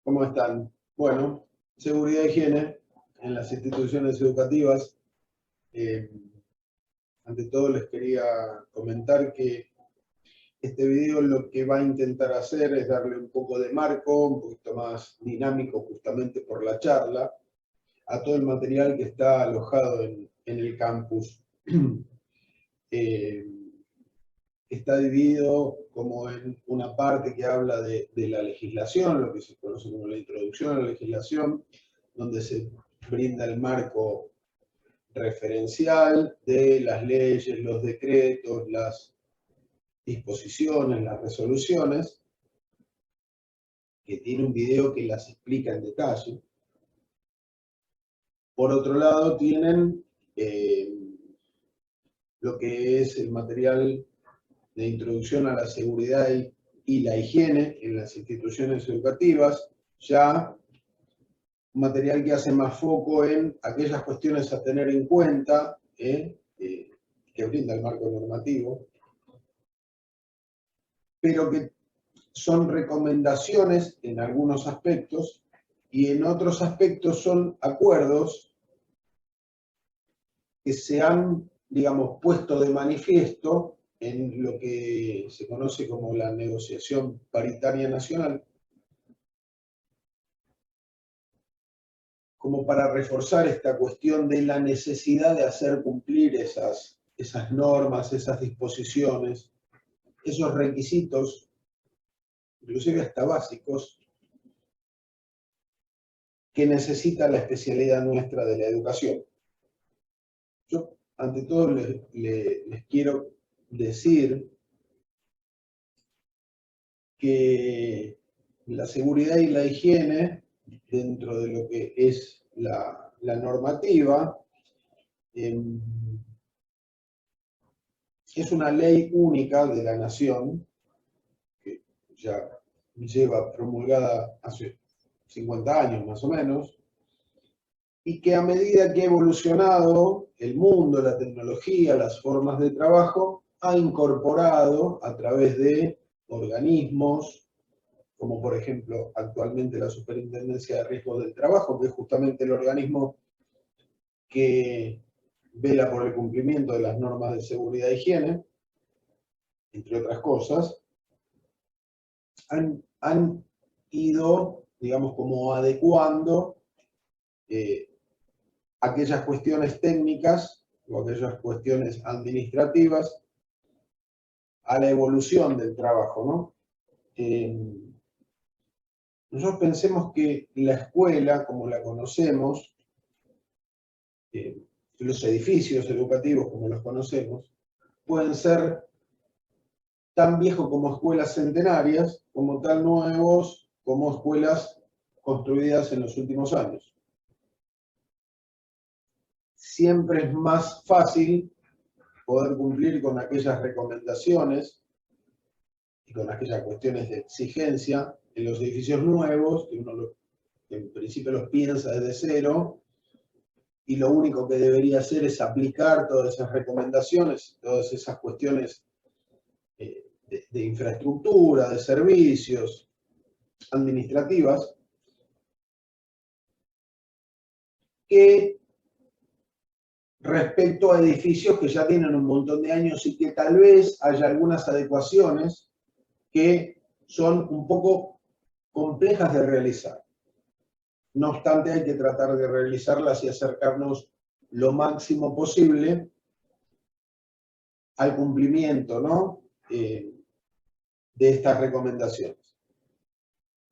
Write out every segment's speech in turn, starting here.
¿Cómo están? Bueno, seguridad e higiene en las instituciones educativas. Ante todo les quería comentar que este video lo que va a intentar hacer es darle un poco de marco, un poquito más dinámico justamente por la charla, a todo el material que está alojado en el campus. Está dividido como en una parte que habla de la legislación, lo que se conoce como la introducción a la legislación, donde se brinda el marco referencial de las leyes, los decretos, las disposiciones, las resoluciones, que tiene un video que las explica en detalle. Por otro lado, tienen lo que es el material de introducción a la seguridad y la higiene en las instituciones educativas, ya un material que hace más foco en aquellas cuestiones a tener en cuenta que brinda el marco normativo, pero que son recomendaciones en algunos aspectos y en otros aspectos son acuerdos que se han, digamos, puesto de manifiesto en lo que se conoce como la negociación paritaria nacional, como para reforzar esta cuestión de la necesidad de hacer cumplir esas normas, esas disposiciones, esos requisitos, inclusive hasta básicos, que necesita la especialidad nuestra de la educación. Yo, ante todo, les quiero decir que la seguridad y la higiene, dentro de lo que es la normativa, es una ley única de la nación, que ya lleva promulgada hace 50 años más o menos, y que a medida que ha evolucionado el mundo, la tecnología, las formas de trabajo, ha incorporado a través de organismos, como por ejemplo actualmente la Superintendencia de Riesgos del Trabajo, que es justamente el organismo que vela por el cumplimiento de las normas de seguridad e higiene, entre otras cosas, han ido, digamos, como adecuando aquellas cuestiones técnicas o aquellas cuestiones administrativas a la evolución del trabajo, ¿no? Nosotros pensemos que la escuela, como la conocemos, los edificios educativos, como los conocemos, pueden ser tan viejos como escuelas centenarias, como tan nuevos como escuelas construidas en los últimos años. Siempre es más fácil poder cumplir con aquellas recomendaciones y con aquellas cuestiones de exigencia en los edificios nuevos, que uno en principio los piensa desde cero, y lo único que debería hacer es aplicar todas esas recomendaciones, todas esas cuestiones de infraestructura, de servicios, administrativas, que respecto a edificios que ya tienen un montón de años y que tal vez haya algunas adecuaciones que son un poco complejas de realizar. No obstante, hay que tratar de realizarlas y acercarnos lo máximo posible al cumplimiento, ¿no? De estas recomendaciones.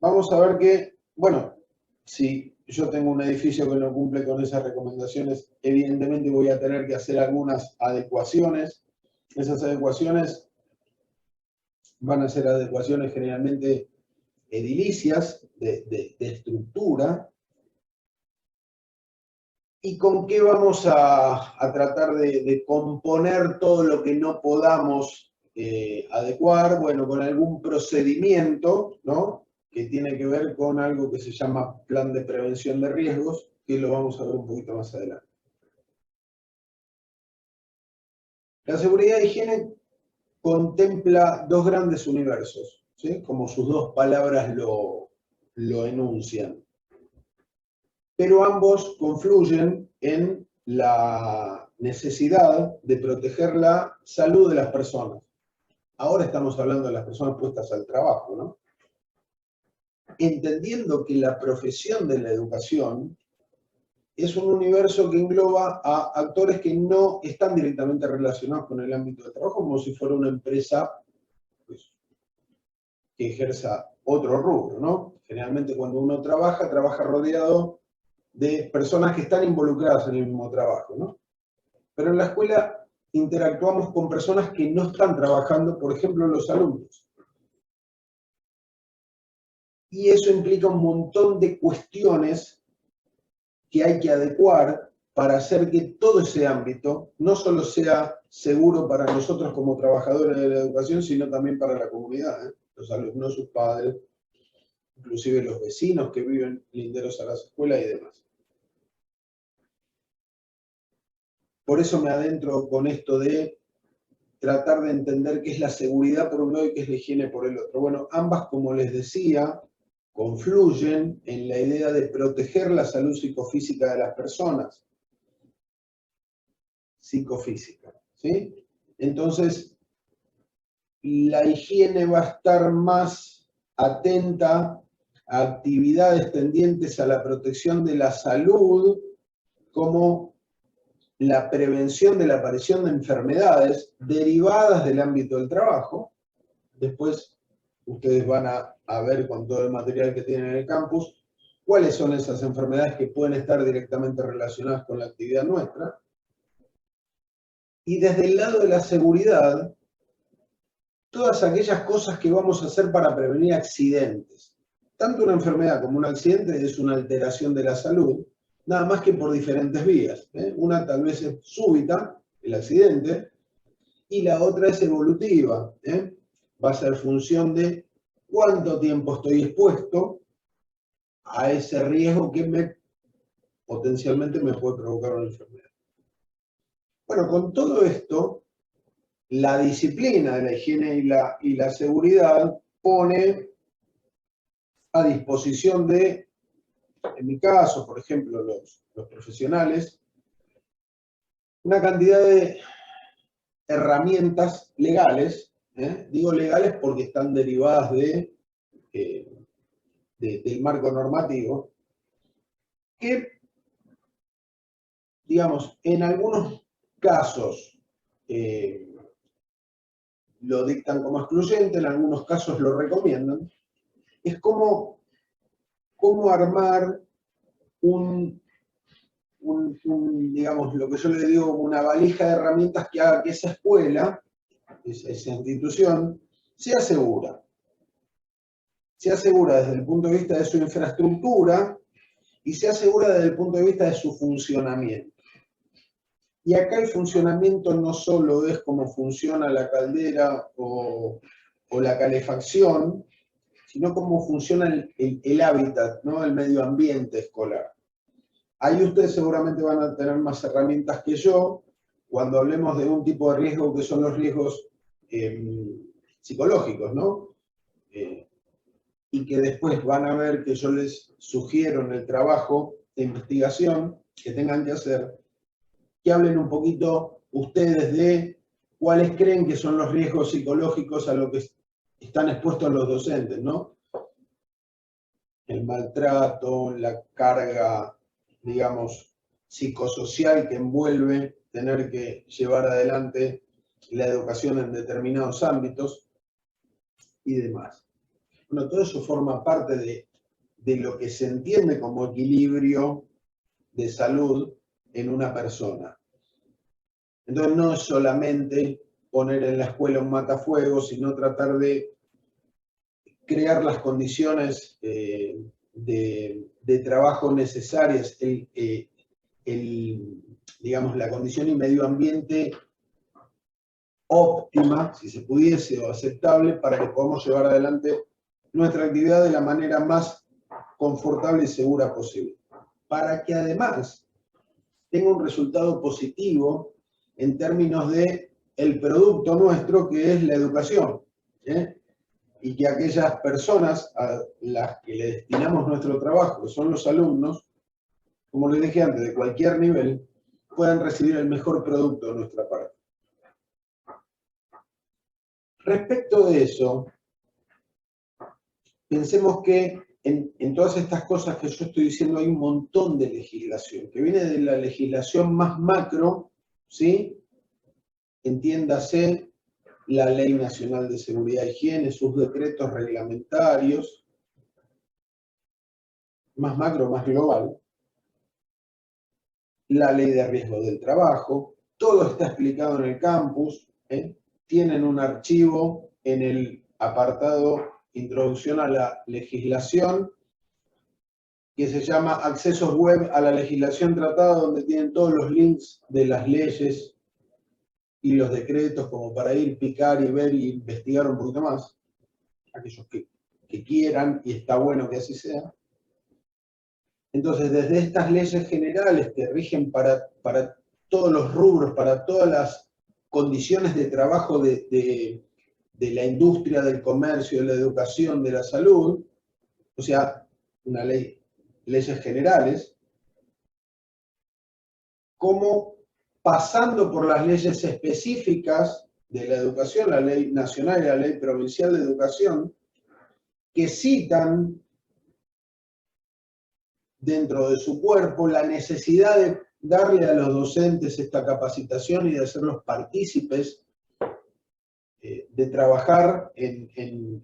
Vamos a ver que, bueno, si yo tengo un edificio que no cumple con esas recomendaciones, evidentemente voy a tener que hacer algunas adecuaciones. Esas adecuaciones van a ser adecuaciones generalmente edilicias, de estructura. ¿Y con qué vamos a tratar de componer todo lo que no podamos adecuar? Bueno, con algún procedimiento, ¿no?, que tiene que ver con algo que se llama plan de prevención de riesgos, que lo vamos a ver un poquito más adelante. La seguridad e higiene contempla dos grandes universos, ¿sí?, como sus dos palabras lo lo enuncian. Pero ambos confluyen en la necesidad de proteger la salud de las personas. Ahora estamos hablando de las personas puestas al trabajo, ¿no? Entendiendo que la profesión de la educación es un universo que engloba a actores que no están directamente relacionados con el ámbito de trabajo, como si fuera una empresa pues, que ejerza otro rubro, ¿no? Generalmente cuando uno trabaja, trabaja rodeado de personas que están involucradas en el mismo trabajo, ¿no? Pero en la escuela interactuamos con personas que no están trabajando, por ejemplo, los alumnos. Y eso implica un montón de cuestiones que hay que adecuar para hacer que todo ese ámbito no solo sea seguro para nosotros como trabajadores de la educación, sino también para la comunidad, ¿eh? Los alumnos, sus padres, inclusive los vecinos que viven linderos a las escuelas y demás. Por eso me adentro con esto de tratar de entender qué es la seguridad por un lado y qué es la higiene por el otro. Bueno, ambas, como les decía, confluyen en la idea de proteger la salud psicofísica de las personas. Psicofísica, ¿sí? Entonces, la higiene va a estar más atenta a actividades tendientes a la protección de la salud, como la prevención de la aparición de enfermedades derivadas del ámbito del trabajo. Después, ustedes van a ver con todo el material que tienen en el campus cuáles son esas enfermedades que pueden estar directamente relacionadas con la actividad nuestra. Y desde el lado de la seguridad, todas aquellas cosas que vamos a hacer para prevenir accidentes. Tanto una enfermedad como un accidente es una alteración de la salud, nada más que por diferentes vías, ¿eh? Una tal vez es súbita, el accidente, y la otra es evolutiva, ¿eh? Va a ser función de cuánto tiempo estoy expuesto a ese riesgo que potencialmente me puede provocar una enfermedad. Bueno, con todo esto, la disciplina de la higiene y la seguridad pone a disposición de, en mi caso, por ejemplo, los profesionales, una cantidad de herramientas legales, digo legales porque están derivadas del marco normativo, que, digamos, en algunos casos lo dictan como excluyente, en algunos casos lo recomiendan. Es como armar digamos, lo que yo le digo, una valija de herramientas que haga que esa escuela, esa institución, sea segura. Sea segura desde el punto de vista de su infraestructura y sea segura desde el punto de vista de su funcionamiento. Y acá el funcionamiento no solo es cómo funciona la caldera o la calefacción, sino cómo funciona el hábitat, ¿no? El medio ambiente escolar. Ahí ustedes seguramente van a tener más herramientas que yo cuando hablemos de un tipo de riesgo que son los riesgos psicológicos, ¿no? Y que después van a ver que yo les sugiero en el trabajo de investigación que tengan que hacer, que hablen un poquito ustedes de cuáles creen que son los riesgos psicológicos a los que están expuestos los docentes, ¿no? El maltrato, la carga, digamos, psicosocial que envuelve tener que llevar adelante la educación en determinados ámbitos y demás. Bueno, todo eso forma parte de lo que se entiende como equilibrio de salud en una persona. Entonces no es solamente poner en la escuela un matafuegos, sino tratar de crear las condiciones de trabajo necesarias, digamos, la condición y medio ambiente óptima, si se pudiese, o aceptable, para que podamos llevar adelante nuestra actividad de la manera más confortable y segura posible. Para que además tenga un resultado positivo en términos de el producto nuestro, que es la educación, ¿eh? y que aquellas personas a las que le destinamos nuestro trabajo, que son los alumnos, como les dije antes, de cualquier nivel, puedan recibir el mejor producto de nuestra parte. Respecto de eso, pensemos que en todas estas cosas que yo estoy diciendo hay un montón de legislación, que viene de la legislación más macro, ¿sí? Entiéndase la Ley Nacional de Seguridad e Higiene, sus decretos reglamentarios, más macro, más global, la Ley de Riesgo del Trabajo, todo está explicado en el campus, ¿eh? Tienen un archivo en el apartado Introducción a la Legislación, que se llama Accesos Web a la Legislación Tratada, donde tienen todos los links de las leyes y los decretos como para ir, picar y ver y investigar un poquito más, aquellos que quieran, y está bueno que así sea. Entonces, desde estas leyes generales que rigen para todos los rubros, para todas las condiciones de trabajo de la industria, del comercio, de la educación, de la salud, o sea, leyes generales, como pasando por las leyes específicas de la educación, la Ley Nacional y la Ley Provincial de Educación, que citan dentro de su cuerpo la necesidad de darle a los docentes esta capacitación y de hacerlos partícipes de trabajar en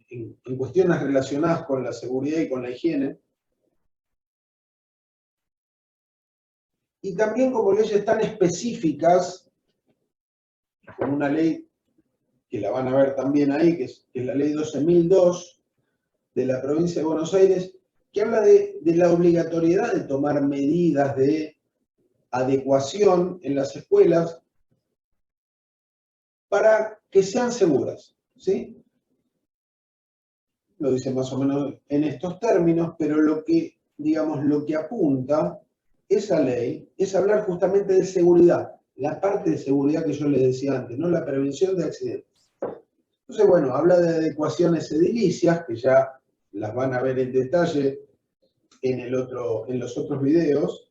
cuestiones relacionadas con la seguridad y con la higiene. Y también como leyes tan específicas, como una ley que la van a ver también ahí, que es la ley 12.002 de la provincia de Buenos Aires, que habla de la obligatoriedad de tomar medidas de adecuación en las escuelas para que sean seguras, ¿sí? Lo dice más o menos en estos términos, pero lo que apunta esa ley es hablar justamente de seguridad, la parte de seguridad que yo les decía antes, ¿no? La prevención de accidentes. Entonces, bueno, habla de adecuaciones edilicias, que ya las van a ver en detalle en los otros videos.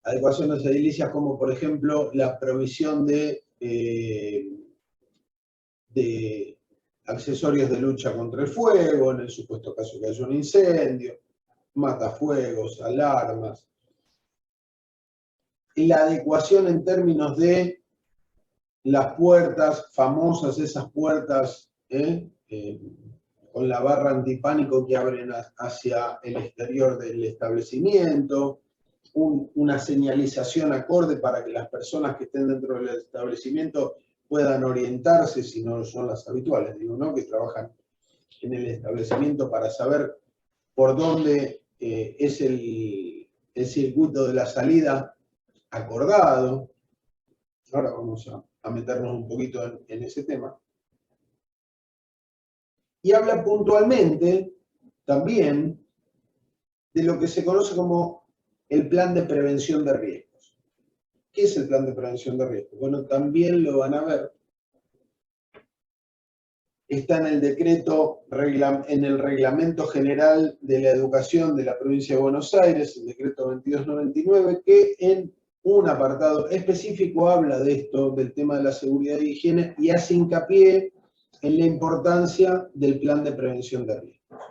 Adecuaciones edilicias como, por ejemplo, la provisión de accesorios de lucha contra el fuego, en el supuesto caso que haya un incendio, matafuegos, alarmas. Y la adecuación en términos de las puertas famosas, esas puertas con la barra antipánico que abren hacia el exterior del establecimiento, una señalización acorde para que las personas que estén dentro del establecimiento puedan orientarse, si no son las habituales, digo, ¿no? Que trabajan en el establecimiento para saber por dónde es el circuito de la salida acordado. Ahora vamos a meternos un poquito en ese tema. Y habla puntualmente también de lo que se conoce como el plan de prevención de riesgos. ¿Qué es el plan de prevención de riesgos? Bueno, también lo van a ver. Está en el decreto, en el Reglamento General de la Educación de la Provincia de Buenos Aires, el decreto 2299, que en un apartado específico habla de esto, del tema de la seguridad y higiene, y hace hincapié en la importancia del plan de prevención de riesgos.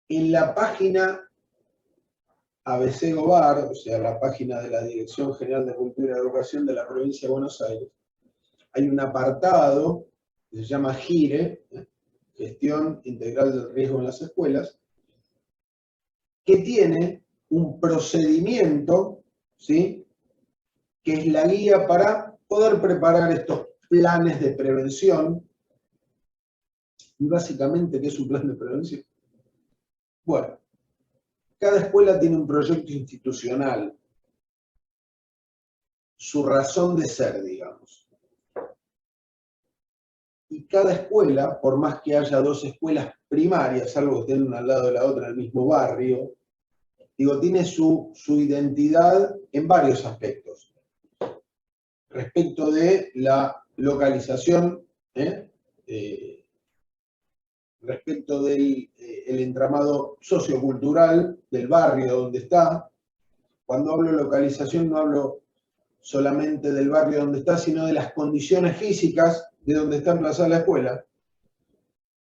En la página ABC Gobar, o sea, la página de la Dirección General de Cultura y Educación de la Provincia de Buenos Aires, hay un apartado que se llama GIRE, Gestión Integral del Riesgo en las Escuelas, que tiene un procedimiento, ¿sí?, que es la guía para poder preparar estos planes de prevención. Y básicamente, ¿qué es un plan de prevención? Bueno, cada escuela tiene un proyecto institucional, su razón de ser, digamos. Y cada escuela, por más que haya dos escuelas primarias, algo que estén una al lado de la otra en el mismo barrio, digo, tiene su identidad en varios aspectos. Respecto de la localización respecto del el entramado sociocultural del barrio donde está. Cuando hablo de localización no hablo solamente del barrio donde está, sino de las condiciones físicas de donde está emplazada la escuela.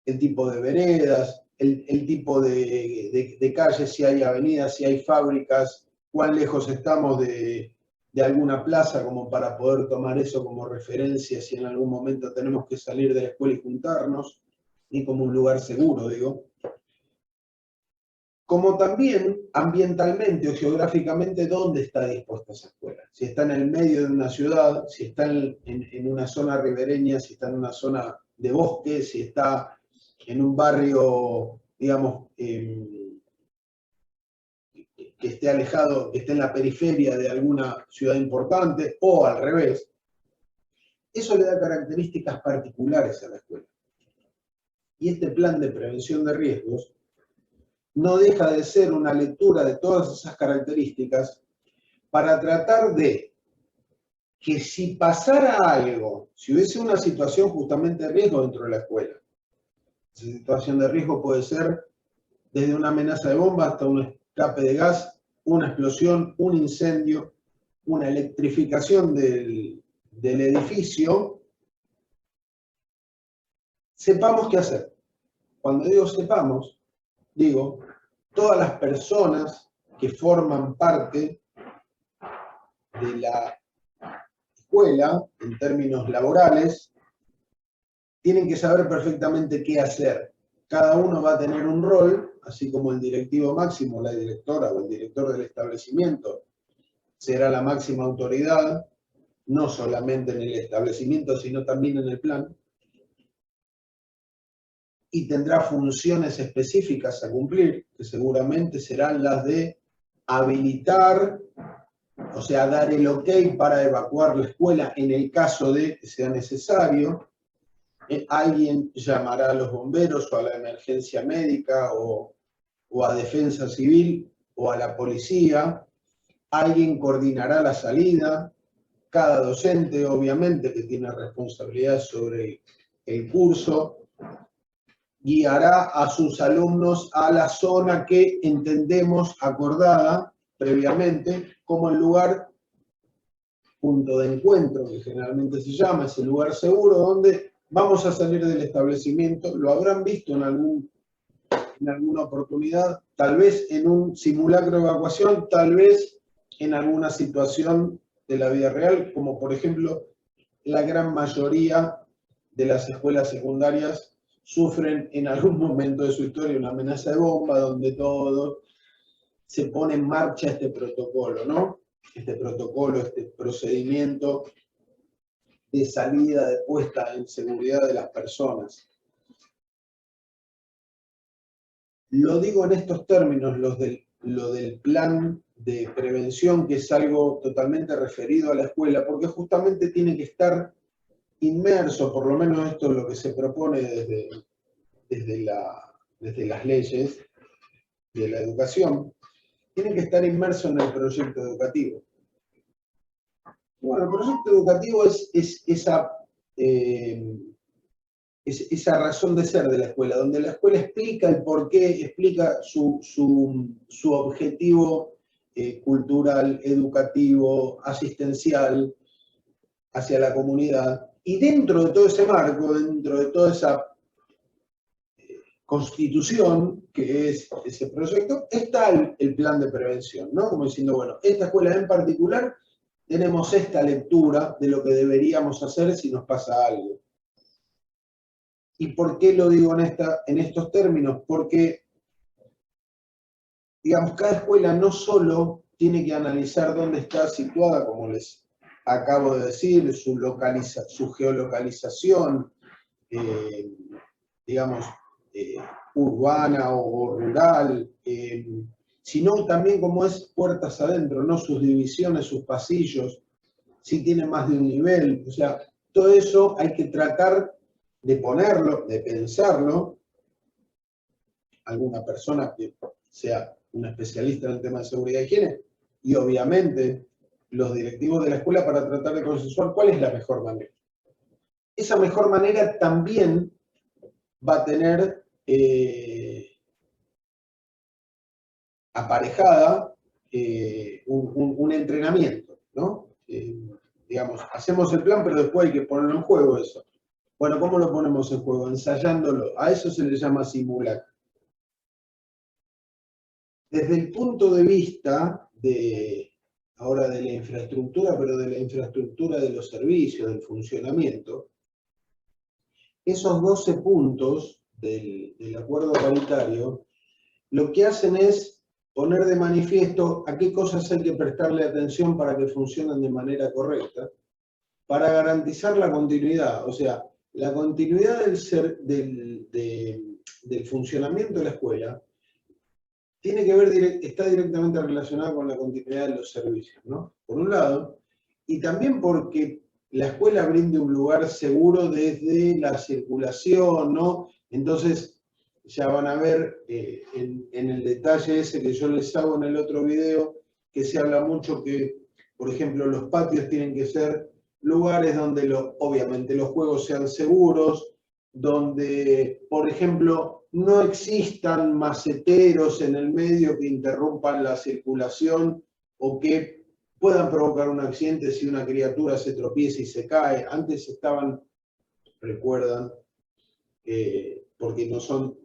El tipo de veredas, el tipo de calles, si hay avenidas, si hay fábricas, cuán lejos estamos de alguna plaza como para poder tomar eso como referencia si en algún momento tenemos que salir de la escuela y juntarnos, y como un lugar seguro, digo. Como también ambientalmente o geográficamente dónde está dispuesta esa escuela. Si está en el medio de una ciudad, si está en una zona ribereña, si está en una zona de bosque, si está en un barrio, digamos, que esté alejado, que esté en la periferia de alguna ciudad importante, o al revés. Eso le da características particulares a la escuela. Y este plan de prevención de riesgos no deja de ser una lectura de todas esas características para tratar de que si pasara algo, si hubiese una situación justamente de riesgo dentro de la escuela, esa situación de riesgo puede ser desde una amenaza de bomba hasta un escape de gas, una explosión, un incendio, una electrificación del edificio, sepamos qué hacer. Cuando digo sepamos, digo, todas las personas que forman parte de la escuela, en términos laborales, tienen que saber perfectamente qué hacer. Cada uno va a tener un rol, así como el directivo máximo, la directora o el director del establecimiento será la máxima autoridad, no solamente en el establecimiento, sino también en el plan, y tendrá funciones específicas a cumplir, que seguramente serán las de habilitar, o sea, dar el ok para evacuar la escuela en el caso de que sea necesario. Alguien llamará a los bomberos o a la emergencia médica o a defensa civil o a la policía. Alguien coordinará la salida. Cada docente, obviamente, que tiene responsabilidad sobre el curso, guiará a sus alumnos a la zona que entendemos acordada previamente como el lugar, punto de encuentro, que generalmente se llama, ese lugar seguro donde vamos a salir del establecimiento. Lo habrán visto en alguna oportunidad, tal vez en un simulacro de evacuación, tal vez en alguna situación de la vida real, como por ejemplo la gran mayoría de las escuelas secundarias sufren en algún momento de su historia una amenaza de bomba, donde todo se pone en marcha este protocolo, ¿no? Este protocolo, este procedimiento de salida, de puesta en seguridad de las personas. Lo digo en estos términos, lo del plan de prevención, que es algo totalmente referido a la escuela, porque justamente tiene que estar inmerso, por lo menos esto es lo que se propone desde las leyes de la educación, tiene que estar inmerso en el proyecto educativo. Bueno, el proyecto educativo es esa razón de ser de la escuela, donde la escuela explica el porqué, explica su objetivo cultural, educativo, asistencial hacia la comunidad. Y dentro de todo ese marco, dentro de toda esa constitución que es ese proyecto, está el plan de prevención, ¿no? Como diciendo, bueno, esta escuela en particular tenemos esta lectura de lo que deberíamos hacer si nos pasa algo. ¿Y por qué lo digo en estos términos? Porque, digamos, cada escuela no solo tiene que analizar dónde está situada, como les acabo de decir, su geolocalización, digamos, urbana o rural, sino también como es puertas adentro, ¿no? Sus divisiones, sus pasillos, si tiene más de un nivel, o sea, todo eso hay que tratar de ponerlo, de pensarlo, alguna persona que sea una especialista en el tema de seguridad y higiene, y obviamente los directivos de la escuela para tratar de consensuar cuál es la mejor manera. esa mejor manera también va a tener aparejada un entrenamiento, ¿no? Digamos, hacemos el plan, pero después hay que ponerlo en juego eso. Bueno, ¿cómo lo ponemos en juego? Ensayándolo. A eso se le llama simulacro. Desde el punto de vista ahora de la infraestructura, pero de la infraestructura de los servicios, del funcionamiento, esos 12 puntos del acuerdo paritario lo que hacen es poner de manifiesto a qué cosas hay que prestarle atención para que funcionen de manera correcta, para garantizar la continuidad. O sea, la continuidad del funcionamiento de la escuela tiene que ver, está directamente relacionada con la continuidad de los servicios, ¿no? Por un lado, y también porque la escuela brinde un lugar seguro desde la circulación, ¿no? Entonces, ya van a ver en el detalle ese que yo les hago en el otro video, que se habla mucho que, por ejemplo, los patios tienen que ser lugares donde obviamente los juegos sean seguros, donde, por ejemplo, no existan maceteros en el medio que interrumpan la circulación o que puedan provocar un accidente si una criatura se tropieza y se cae. Antes estaban, recuerdan, porque no son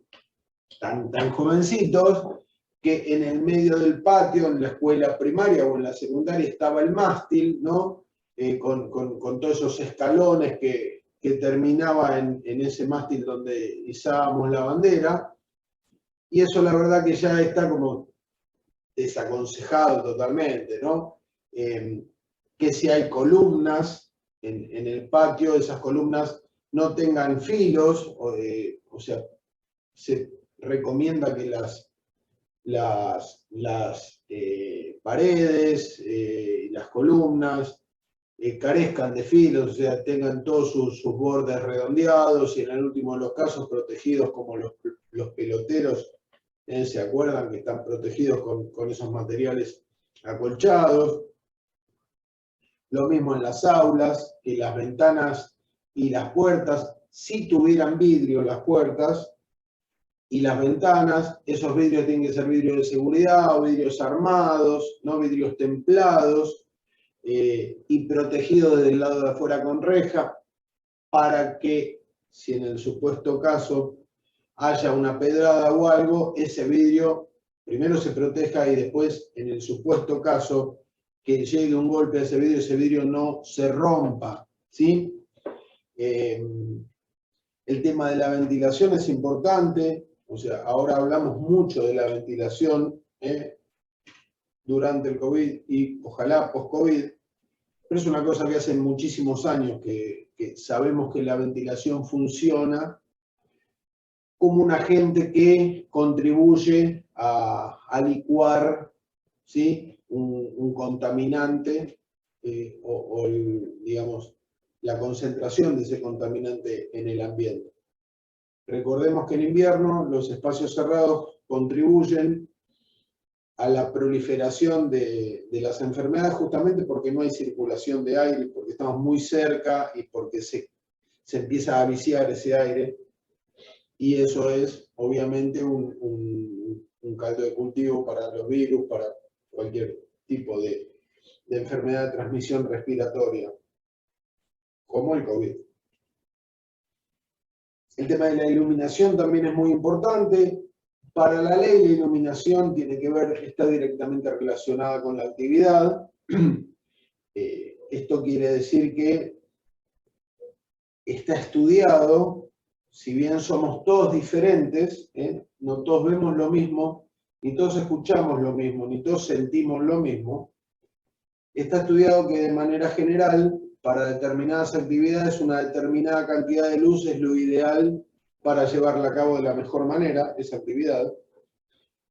tan jovencitos, que en el medio del patio, en la escuela primaria o en la secundaria, estaba el mástil, ¿no? Con todos esos escalones que terminaba en ese mástil donde izábamos la bandera, y eso la verdad que ya está como desaconsejado totalmente, ¿no? Que si hay columnas en el patio, esas columnas no tengan filos, o sea, se recomienda que las paredes, las columnas, carezcan de filos, o sea, tengan todos sus bordes redondeados y en el último de los casos protegidos como los peloteros, ¿se acuerdan? Que están protegidos con esos materiales acolchados. Lo mismo en las aulas, que las ventanas y las puertas, si tuvieran vidrio las puertas y las ventanas, esos vidrios tienen que ser vidrios de seguridad o vidrios armados, no vidrios templados, y protegido desde el lado de afuera con reja, para que, si en el supuesto caso haya una pedrada o algo, ese vidrio primero se proteja y después, en el supuesto caso que llegue un golpe a ese vidrio no se rompa, ¿sí? El tema de la ventilación es importante, o sea, ahora hablamos mucho de la ventilación durante el COVID y ojalá post-COVID, pero es una cosa que hace muchísimos años que sabemos que la ventilación funciona como un agente que contribuye a licuar, ¿sí? un contaminante digamos, la concentración de ese contaminante en el ambiente. Recordemos que en invierno los espacios cerrados contribuyen a la proliferación de las enfermedades justamente porque no hay circulación de aire, porque estamos muy cerca y porque se empieza a viciar ese aire, y eso es obviamente un caldo de cultivo para los virus, para cualquier tipo de enfermedad de transmisión respiratoria, como el COVID. El tema de la iluminación también es muy importante. Para la ley, la iluminación tiene que ver, está directamente relacionada con la actividad. Esto quiere decir que está estudiado, si bien somos todos diferentes, no todos vemos lo mismo, ni todos escuchamos lo mismo, ni todos sentimos lo mismo, está estudiado que de manera general, para determinadas actividades, una determinada cantidad de luz es lo ideal para llevarla a cabo de la mejor manera, esa actividad.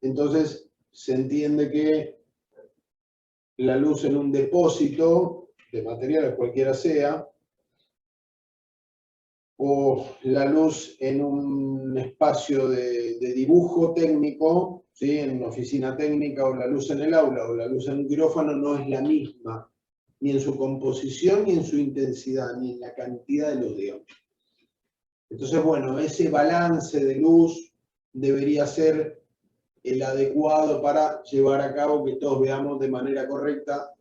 Entonces, se entiende que la luz en un depósito de material, cualquiera sea, o la luz en un espacio de dibujo técnico, ¿sí? En una oficina técnica, o la luz en el aula, o la luz en un quirófano, no es la misma. ni en su composición, ni en su intensidad, ni en la cantidad de luz, digamos. Entonces, bueno, ese balance de luz debería ser el adecuado para llevar a cabo que todos veamos de manera correcta,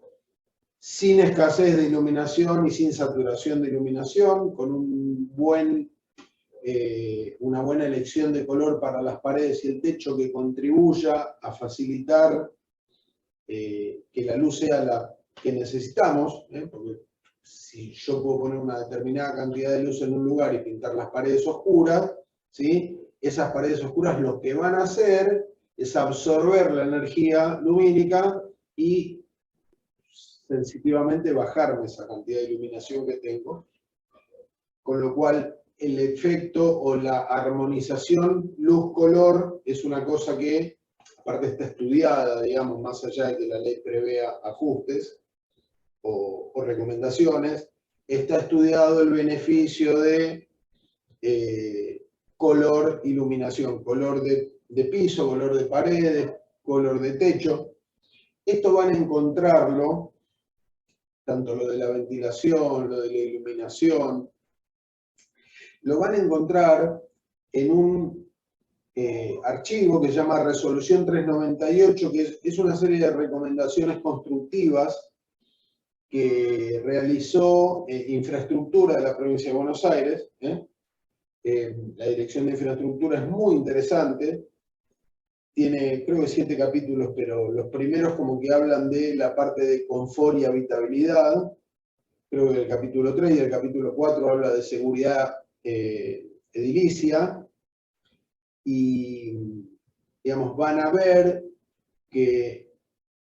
sin escasez de iluminación y sin saturación de iluminación, con una buena elección de color para las paredes y el techo que contribuya a facilitar que la luz sea la que necesitamos, porque si yo puedo poner una determinada cantidad de luz en un lugar y pintar las paredes oscuras, ¿sí? Esas paredes oscuras lo que van a hacer es absorber la energía lumínica y sensitivamente bajarme esa cantidad de iluminación que tengo, con lo cual el efecto o la armonización luz-color es una cosa que, aparte está estudiada, digamos, más allá de que la ley prevea ajustes o recomendaciones, está estudiado el beneficio de color, iluminación, color de piso, color de paredes, color de techo. Esto van a encontrarlo, tanto lo de la ventilación, lo de la iluminación, lo van a encontrar en un archivo que se llama Resolución 398, que es una serie de recomendaciones constructivas que realizó Infraestructura de la Provincia de Buenos Aires. La Dirección de Infraestructura es muy interesante, tiene creo que 7 capítulos, pero los primeros como que hablan de la parte de confort y habitabilidad, creo que el capítulo 3 y el capítulo 4 habla de seguridad edilicia, y digamos, van a ver que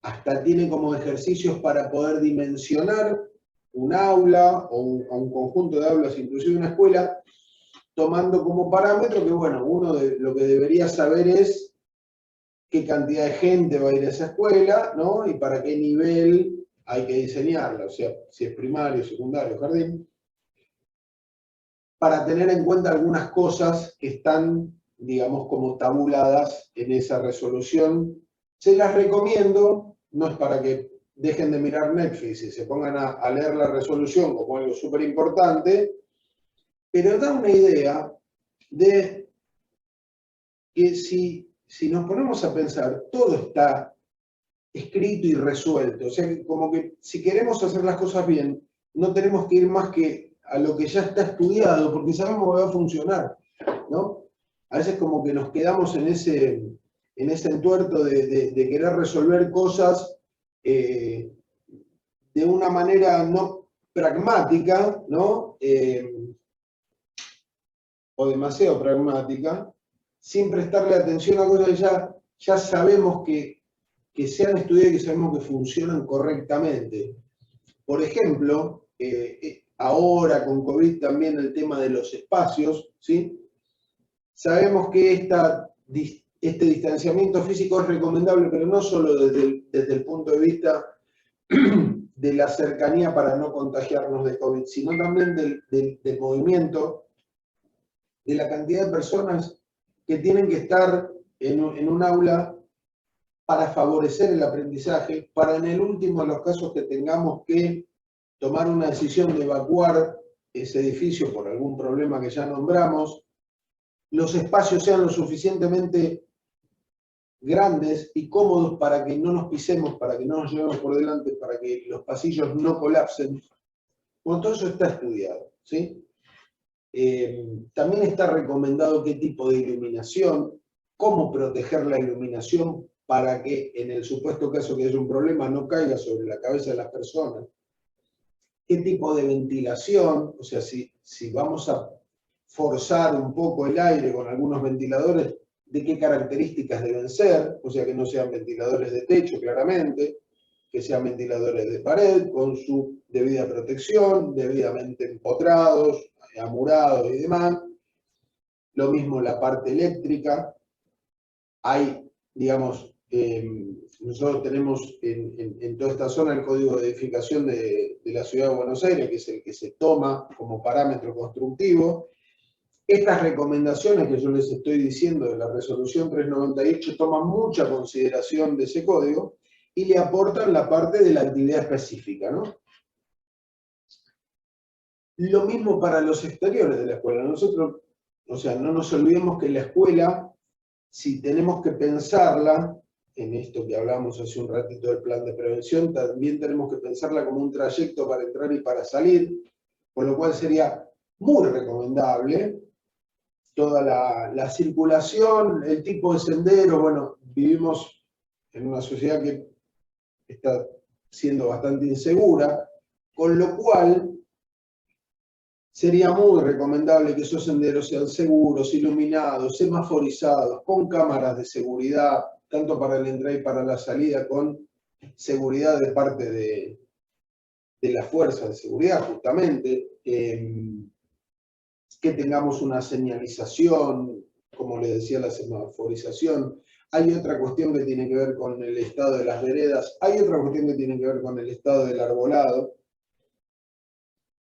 hasta tiene como ejercicios para poder dimensionar un aula o un conjunto de aulas, inclusive una escuela, tomando como parámetro que, bueno, uno de lo que debería saber es qué cantidad de gente va a ir a esa escuela, ¿no? Y para qué nivel hay que diseñarla, o sea, si es primario, secundario, jardín, para tener en cuenta algunas cosas que están, digamos, como tabuladas en esa resolución. Se las recomiendo, no es para que dejen de mirar Netflix y se pongan a leer la resolución como algo súper importante, pero da una idea de que si nos ponemos a pensar, todo está escrito y resuelto. O sea, que como que si queremos hacer las cosas bien, no tenemos que ir más que a lo que ya está estudiado, porque sabemos que va a funcionar, ¿no? A veces como que nos quedamos en ese entuerto de querer resolver cosas de una manera no pragmática, ¿no? O demasiado pragmática, sin prestarle atención a cosas que ya sabemos que se han estudiado y que sabemos que funcionan correctamente. Por ejemplo, ahora con COVID también el tema de los espacios, ¿sí? Sabemos que este distanciamiento físico es recomendable, pero no solo desde el punto de vista de la cercanía para no contagiarnos de COVID, sino también del movimiento, de la cantidad de personas que tienen que estar en un aula para favorecer el aprendizaje, para en el último de los casos que tengamos que tomar una decisión de evacuar ese edificio por algún problema que ya nombramos, los espacios sean lo suficientemente grandes y cómodos para que no nos pisemos, para que no nos llevemos por delante, para que los pasillos no colapsen. Bueno, todo eso está estudiado, ¿sí? También está recomendado qué tipo de iluminación, cómo proteger la iluminación para que en el supuesto caso que haya un problema no caiga sobre la cabeza de las personas. ¿Qué tipo de ventilación? O sea, si vamos a forzar un poco el aire con algunos ventiladores, ¿de qué características deben ser? O sea, que no sean ventiladores de techo, claramente, que sean ventiladores de pared, con su debida protección, debidamente empotrados, amurados y demás. Lo mismo la parte eléctrica. Hay, digamos, nosotros tenemos en toda esta zona el código de edificación de la Ciudad de Buenos Aires, que es el que se toma como parámetro constructivo. Estas recomendaciones que yo les estoy diciendo de la resolución 398 toman mucha consideración de ese código y le aportan la parte de la actividad específica, ¿no? Lo mismo para los exteriores de la escuela. Nosotros, o sea, no nos olvidemos que la escuela, si tenemos que pensarla, en esto que hablamos hace un ratito del plan de prevención, también tenemos que pensarla como un trayecto para entrar y para salir, con lo cual sería muy recomendable toda la circulación, el tipo de sendero. Bueno, vivimos en una sociedad que está siendo bastante insegura, con lo cual sería muy recomendable que esos senderos sean seguros, iluminados, semaforizados, con cámaras de seguridad, tanto para la entrada y para la salida, con seguridad de parte de las fuerzas de seguridad, justamente, que tengamos una señalización, como les decía, la semaforización. Hay otra cuestión que tiene que ver con el estado de las veredas, hay otra cuestión que tiene que ver con el estado del arbolado.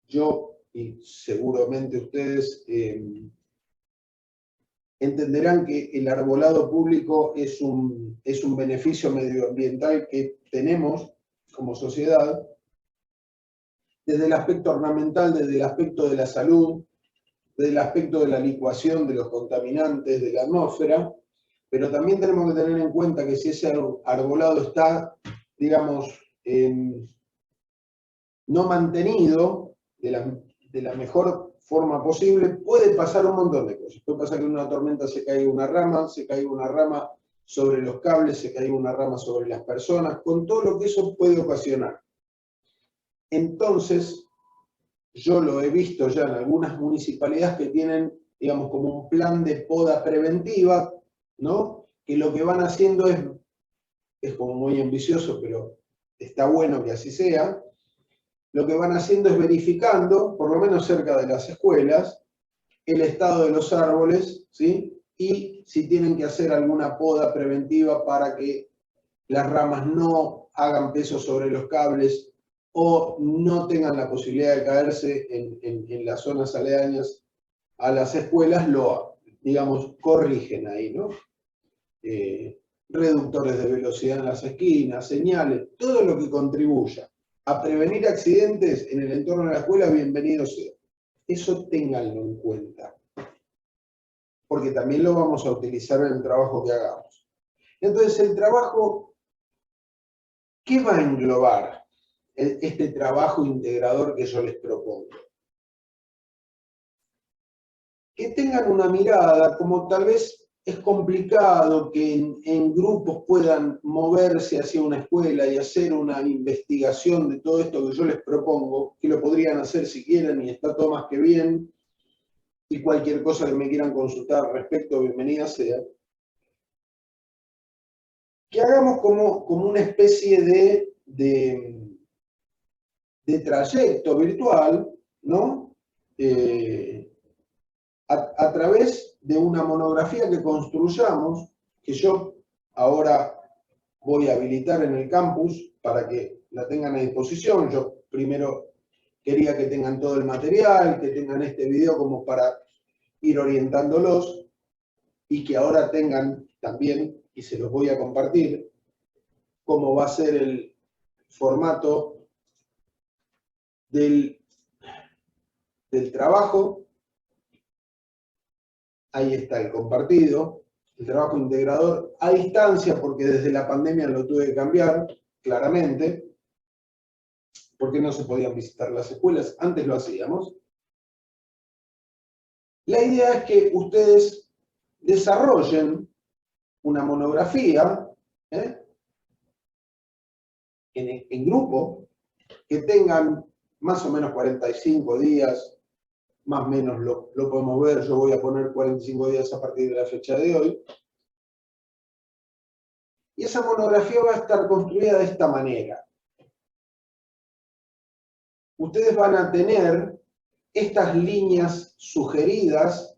Yo, y seguramente ustedes, entenderán que el arbolado público es un beneficio medioambiental que tenemos como sociedad, desde el aspecto ornamental, desde el aspecto de la salud, desde el aspecto de la licuación de los contaminantes de la atmósfera, pero también tenemos que tener en cuenta que si ese arbolado está, digamos, no mantenido de la mejor forma posible, puede pasar un montón de cosas. Puede pasar que en una tormenta se caiga una rama sobre los cables, se caiga una rama sobre las personas, con todo lo que eso puede ocasionar. Entonces, yo lo he visto ya en algunas municipalidades que tienen, digamos, como un plan de poda preventiva, ¿no? Que lo que van haciendo es como muy ambicioso, pero está bueno que así sea. Lo que van haciendo es verificando, por lo menos cerca de las escuelas, el estado de los árboles, ¿sí? Y si tienen que hacer alguna poda preventiva para que las ramas no hagan peso sobre los cables o no tengan la posibilidad de caerse en las zonas aledañas a las escuelas, digamos, corrigen ahí, ¿no? Reductores de velocidad en las esquinas, señales, todo lo que contribuya a prevenir accidentes en el entorno de la escuela, bienvenido sea. Eso ténganlo en cuenta, porque también lo vamos a utilizar en el trabajo que hagamos. Entonces, el trabajo, ¿qué va a englobar este trabajo integrador que yo les propongo? Que tengan una mirada, como tal vez es complicado que en grupos puedan moverse hacia una escuela y hacer una investigación de todo esto que yo les propongo, que lo podrían hacer si quieren y está todo más que bien, y cualquier cosa que me quieran consultar al respecto, bienvenida sea. Que hagamos como una especie de trayecto virtual, ¿no? A través de una monografía que construyamos, que yo ahora voy a habilitar en el campus para que la tengan a disposición. Yo primero quería que tengan todo el material, que tengan este video como para ir orientándolos y que ahora tengan también, y se los voy a compartir, cómo va a ser el formato del trabajo. Ahí está el compartido, el trabajo integrador a distancia, porque desde la pandemia lo tuve que cambiar, claramente, porque no se podían visitar las escuelas, antes lo hacíamos. La idea es que ustedes desarrollen una monografía en grupo, que tengan más o menos 45 días, más o menos lo podemos ver, yo voy a poner 45 días a partir de la fecha de hoy. Y esa monografía va a estar construida de esta manera. Ustedes van a tener estas líneas sugeridas,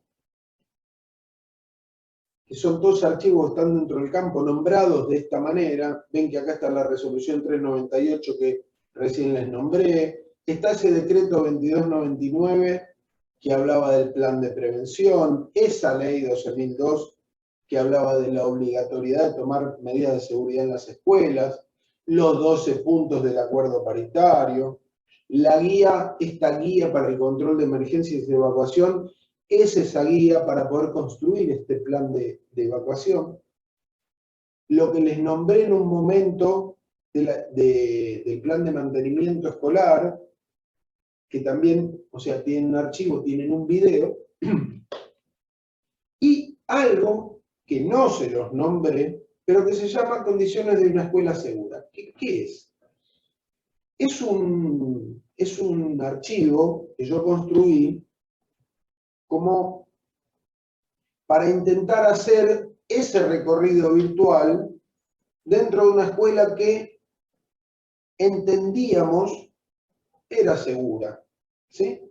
que son todos archivos que están dentro del campo nombrados de esta manera. Ven que acá está la resolución 398 que recién les nombré. Está ese decreto 2299 que hablaba del plan de prevención, esa ley 12.002 que hablaba de la obligatoriedad de tomar medidas de seguridad en las escuelas, los 12 puntos del acuerdo paritario, La guía, esta guía para el control de emergencias y de evacuación, es esa guía para poder construir este plan de evacuación. Lo que les nombré en un momento del plan de mantenimiento escolar, que también, o sea, tienen un archivo, tienen un video, y algo que no se los nombré, pero que se llama Condiciones de una escuela segura. ¿Qué es? Es un archivo que yo construí como para intentar hacer ese recorrido virtual dentro de una escuela que entendíamos era segura, ¿sí?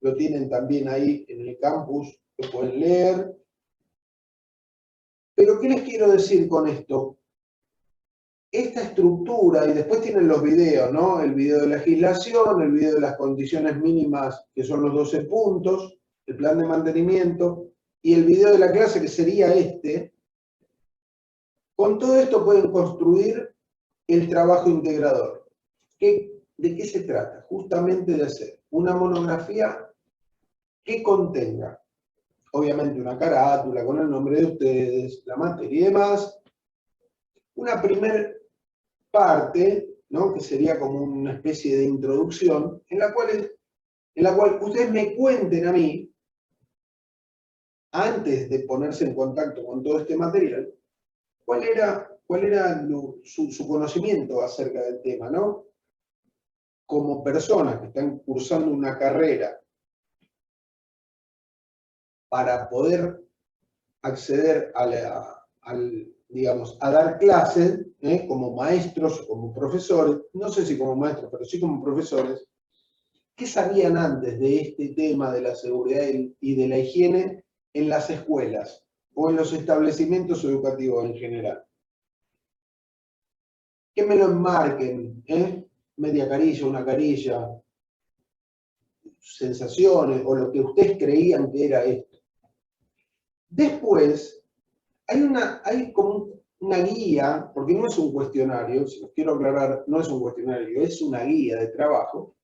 Lo tienen también ahí en el campus, lo pueden leer. Pero, ¿qué les quiero decir con esto? Esta estructura, y después tienen los videos, ¿no? El video de legislación, el video de las condiciones mínimas, que son los 12 puntos, el plan de mantenimiento, y el video de la clase, que sería este. Con todo esto pueden construir el trabajo integrador. ¿De qué se trata? Justamente de hacer una monografía que contenga, obviamente, una carátula con el nombre de ustedes, la materia y demás. Una primera parte, ¿no? Que sería como una especie de introducción, en la cual ustedes me cuenten a mí, antes de ponerse en contacto con todo este material, cuál era su conocimiento acerca del tema, ¿no? Como personas que están cursando una carrera para poder acceder digamos, a dar clases, como maestros o como profesores, no sé si como maestros, pero sí como profesores, ¿qué sabían antes de este tema de la seguridad y de la higiene en las escuelas o en los establecimientos educativos en general? Que me lo enmarquen, media carilla, una carilla, sensaciones o lo que ustedes creían que era esto. Después, hay como una guía, porque no es un cuestionario, si los quiero aclarar, no es un cuestionario, es una guía de trabajo,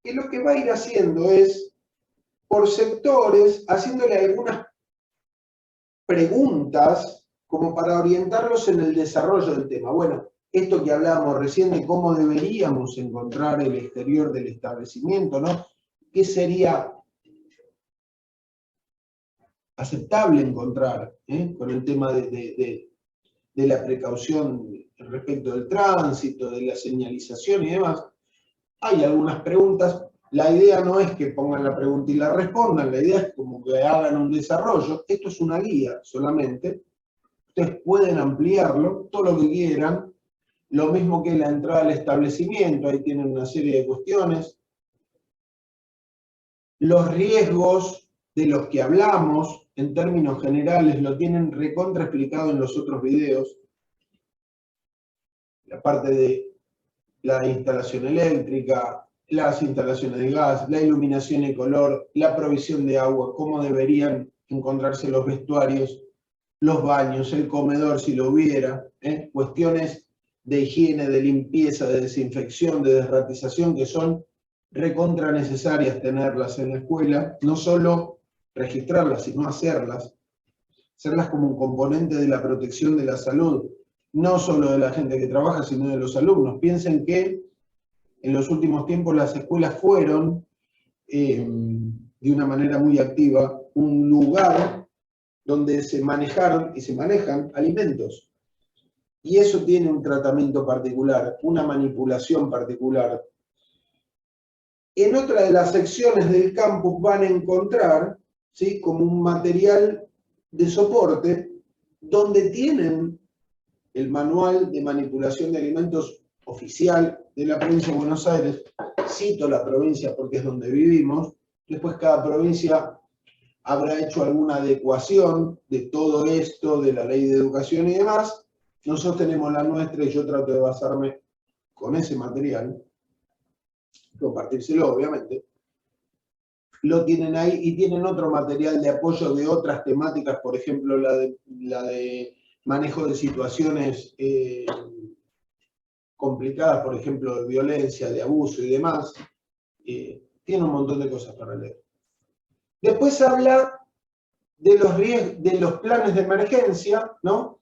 que lo que va a ir haciendo es, por sectores, haciéndole algunas preguntas como para orientarlos en el desarrollo del tema. Bueno, esto que hablábamos recién de cómo deberíamos encontrar el exterior del establecimiento, ¿no? ¿Qué sería aceptable encontrar con el tema de la precaución respecto del tránsito, de la señalización y demás? Hay algunas preguntas. La idea no es que pongan la pregunta y la respondan, la idea es como que hagan un desarrollo. Esto es una guía solamente. Ustedes pueden ampliarlo, todo lo que quieran. Lo mismo que la entrada al establecimiento, ahí tienen una serie de cuestiones. Los riesgos de los que hablamos, en términos generales, lo tienen recontra explicado en los otros videos. La parte de la instalación eléctrica, las instalaciones de gas, la iluminación y color, la provisión de agua, cómo deberían encontrarse los vestuarios, los baños, el comedor si lo hubiera, cuestiones de higiene, de limpieza, de desinfección, de desratización, que son recontra necesarias tenerlas en la escuela, no solo registrarlas, sino hacerlas como un componente de la protección de la salud, no solo de la gente que trabaja, sino de los alumnos. Piensen que en los últimos tiempos las escuelas fueron, de una manera muy activa, un lugar donde se manejaron y se manejan alimentos. Y eso tiene un tratamiento particular, una manipulación particular. En otra de las secciones del campus van a encontrar, ¿sí?, como un material de soporte donde tienen el manual de manipulación de alimentos oficial de la provincia de Buenos Aires. Cito la provincia porque es donde vivimos. Después cada provincia habrá hecho alguna adecuación de todo esto, de la ley de educación y demás. Nosotros tenemos la nuestra y yo trato de basarme con ese material, compartírselo obviamente. Lo tienen ahí y tienen otro material de apoyo de otras temáticas, por ejemplo la de manejo de situaciones complicadas, por ejemplo, de violencia, de abuso y demás, tiene un montón de cosas para leer. Después habla de los planes de emergencia, ¿no?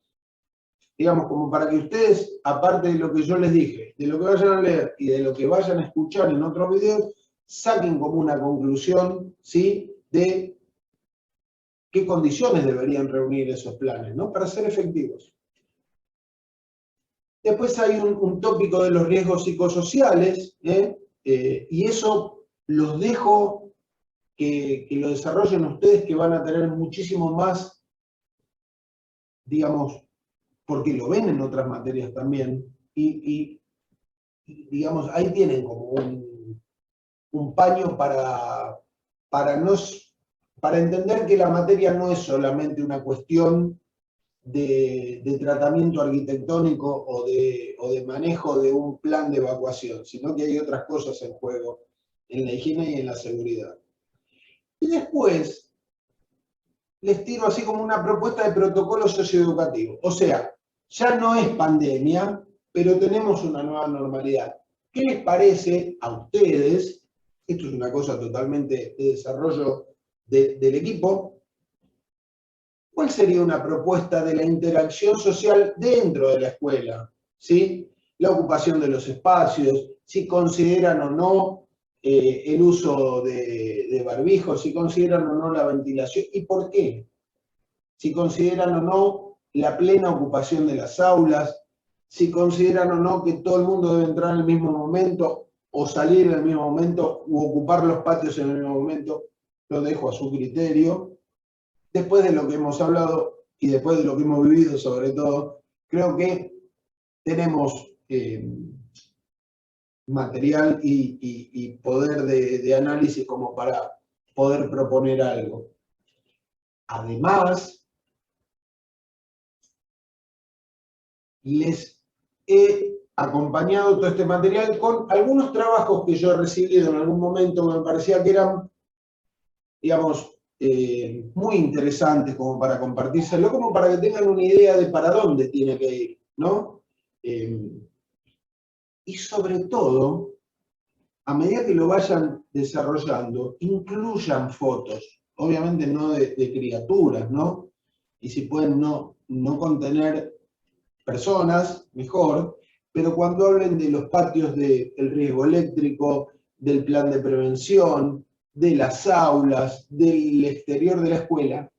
Digamos, como para que ustedes, aparte de lo que yo les dije, de lo que vayan a leer y de lo que vayan a escuchar en otros videos, saquen como una conclusión, ¿sí?, de qué condiciones deberían reunir esos planes, ¿no?, para ser efectivos. Después hay un tópico de los riesgos psicosociales, y eso los dejo que lo desarrollen ustedes, que van a tener muchísimo más, digamos, porque lo ven en otras materias también, y digamos, ahí tienen como un paño para entender que la materia no es solamente una cuestión de tratamiento arquitectónico o de manejo de un plan de evacuación, sino que hay otras cosas en juego en la higiene y en la seguridad. Y después les tiro así como una propuesta de protocolo socioeducativo. O sea, ya no es pandemia, pero tenemos una nueva normalidad. ¿Qué les parece a ustedes? Esto es una cosa totalmente de desarrollo del equipo. ¿Cuál sería una propuesta de la interacción social dentro de la escuela? ¿Sí? La ocupación de los espacios, si consideran o no el uso de barbijos, si consideran o no la ventilación, ¿y por qué? Si consideran o no la plena ocupación de las aulas, si consideran o no que todo el mundo debe entrar en el mismo momento o salir en el mismo momento u ocupar los patios en el mismo momento, lo dejo a su criterio. Después de lo que hemos hablado y después de lo que hemos vivido sobre todo, creo que tenemos material y poder de análisis como para poder proponer algo. Además, les he acompañado todo este material con algunos trabajos que yo he recibido en algún momento que me parecía que eran, digamos, muy interesantes como para compartírselo, como para que tengan una idea de para dónde tiene que ir, ¿no? Y sobre todo, a medida que lo vayan desarrollando, incluyan fotos, obviamente no de criaturas, ¿no? Y si pueden no contener personas, mejor, pero cuando hablen de los patios del riesgo eléctrico, del plan de prevención, de las aulas, del exterior de la escuela,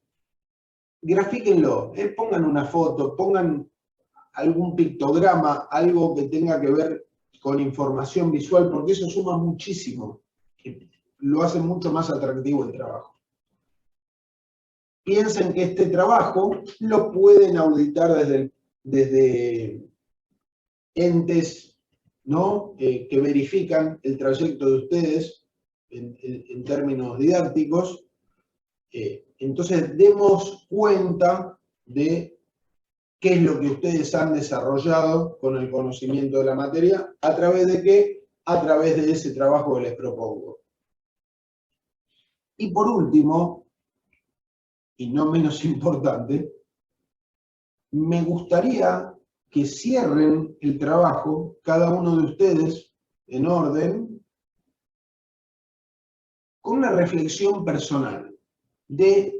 grafíquenlo, pongan una foto, pongan algún pictograma, algo que tenga que ver con información visual, porque eso suma muchísimo, lo hace mucho más atractivo el trabajo. Piensen que este trabajo lo pueden auditar desde entes, ¿no?, que verifican el trayecto de ustedes en términos didácticos. Entonces, demos cuenta de qué es lo que ustedes han desarrollado con el conocimiento de la materia, ¿a través de qué? A través de ese trabajo que les propongo. Y por último, y no menos importante, me gustaría que cierren el trabajo, cada uno de ustedes, en orden, con una reflexión personal de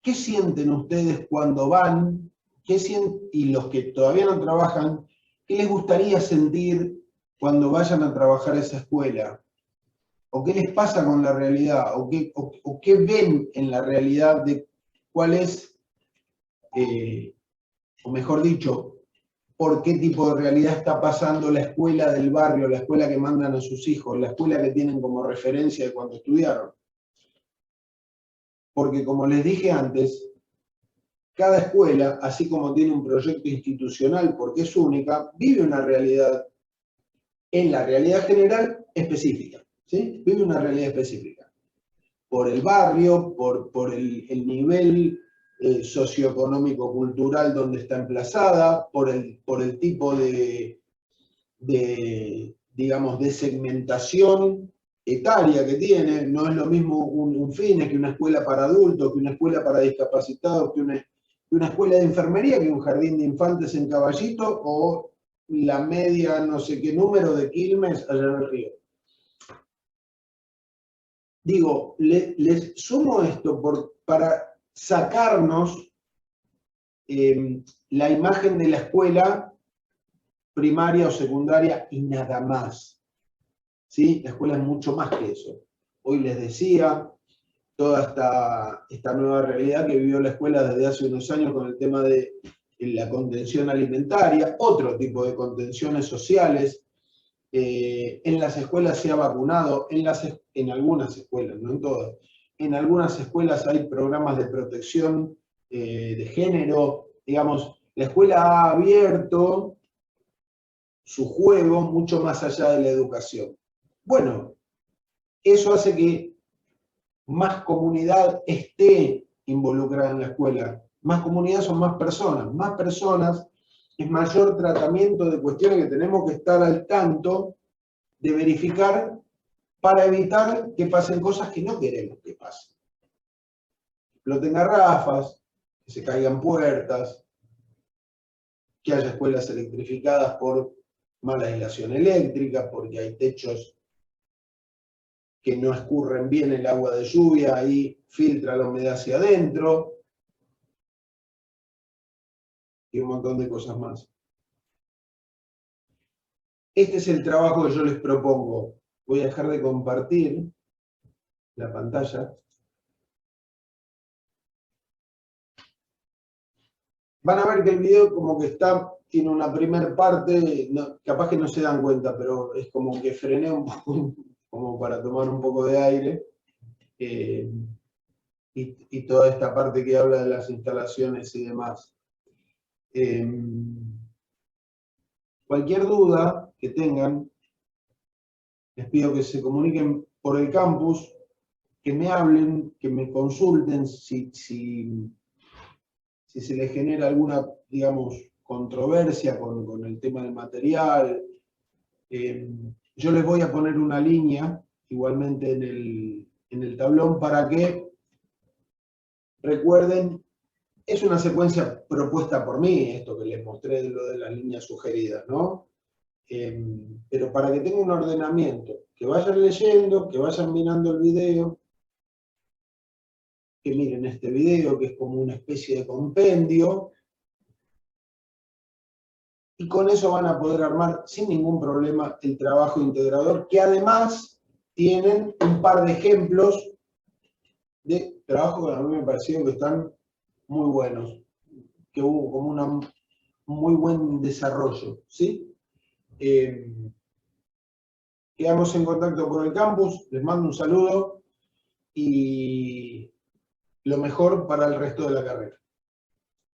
qué sienten ustedes cuando van, y los que todavía no trabajan, qué les gustaría sentir cuando vayan a trabajar a esa escuela, o qué les pasa con la realidad, o qué ven en la realidad de cuál es, o mejor dicho, por qué tipo de realidad está pasando la escuela del barrio, la escuela que mandan a sus hijos, la escuela que tienen como referencia de cuando estudiaron. Porque como les dije antes, cada escuela, así como tiene un proyecto institucional porque es única, vive una realidad, en la realidad general, específica. ¿Sí? Vive una realidad específica. Por el barrio, por el nivel socioeconómico-cultural donde está emplazada, por el tipo digamos, de segmentación etaria que tiene. No es lo mismo un FINE que una escuela para adultos, que una escuela para discapacitados, que una escuela de enfermería, que un jardín de infantes en Caballito, o la media, no sé qué número de Quilmes allá en el río. Digo, les sumo esto para sacarnos la imagen de la escuela primaria o secundaria y nada más. ¿Sí? La escuela es mucho más que eso. Hoy les decía, toda esta nueva realidad que vivió la escuela desde hace unos años con el tema de la contención alimentaria, otro tipo de contenciones sociales. En las escuelas se ha vacunado, en algunas escuelas, no en todas, en algunas escuelas hay programas de protección de género, digamos, la escuela ha abierto su juego mucho más allá de la educación. Bueno, eso hace que más comunidad esté involucrada en la escuela. Más comunidad son más personas es mayor tratamiento de cuestiones que tenemos que estar al tanto de verificar para evitar que pasen cosas que no queremos que pasen. Que exploten garrafas, que se caigan puertas, que haya escuelas electrificadas por mala aislación eléctrica, porque hay techos que no escurren bien el agua de lluvia y filtra la humedad hacia adentro, y un montón de cosas más. Este es el trabajo que yo les propongo. Voy a dejar de compartir la pantalla. Van a ver que el video como que tiene una primera parte, capaz que no se dan cuenta, pero es como que frené un poco, como para tomar un poco de aire. Y toda esta parte que habla de las instalaciones y demás. Cualquier duda que tengan, les pido que se comuniquen por el campus, que me hablen, que me consulten si se les genera alguna, digamos, controversia con el tema del material. Yo les voy a poner una línea, igualmente en el tablón, para que recuerden, es una secuencia propuesta por mí, esto que les mostré de lo de las líneas sugeridas, ¿no? Pero para que tengan un ordenamiento, que vayan leyendo, que vayan mirando el video, que miren este video, que es como una especie de compendio, y con eso van a poder armar sin ningún problema el trabajo integrador, que además tienen un par de ejemplos de trabajo que a mí me parecieron que están muy buenos, que hubo como un muy buen desarrollo, ¿sí? Quedamos en contacto con el campus, les mando un saludo y lo mejor para el resto de la carrera.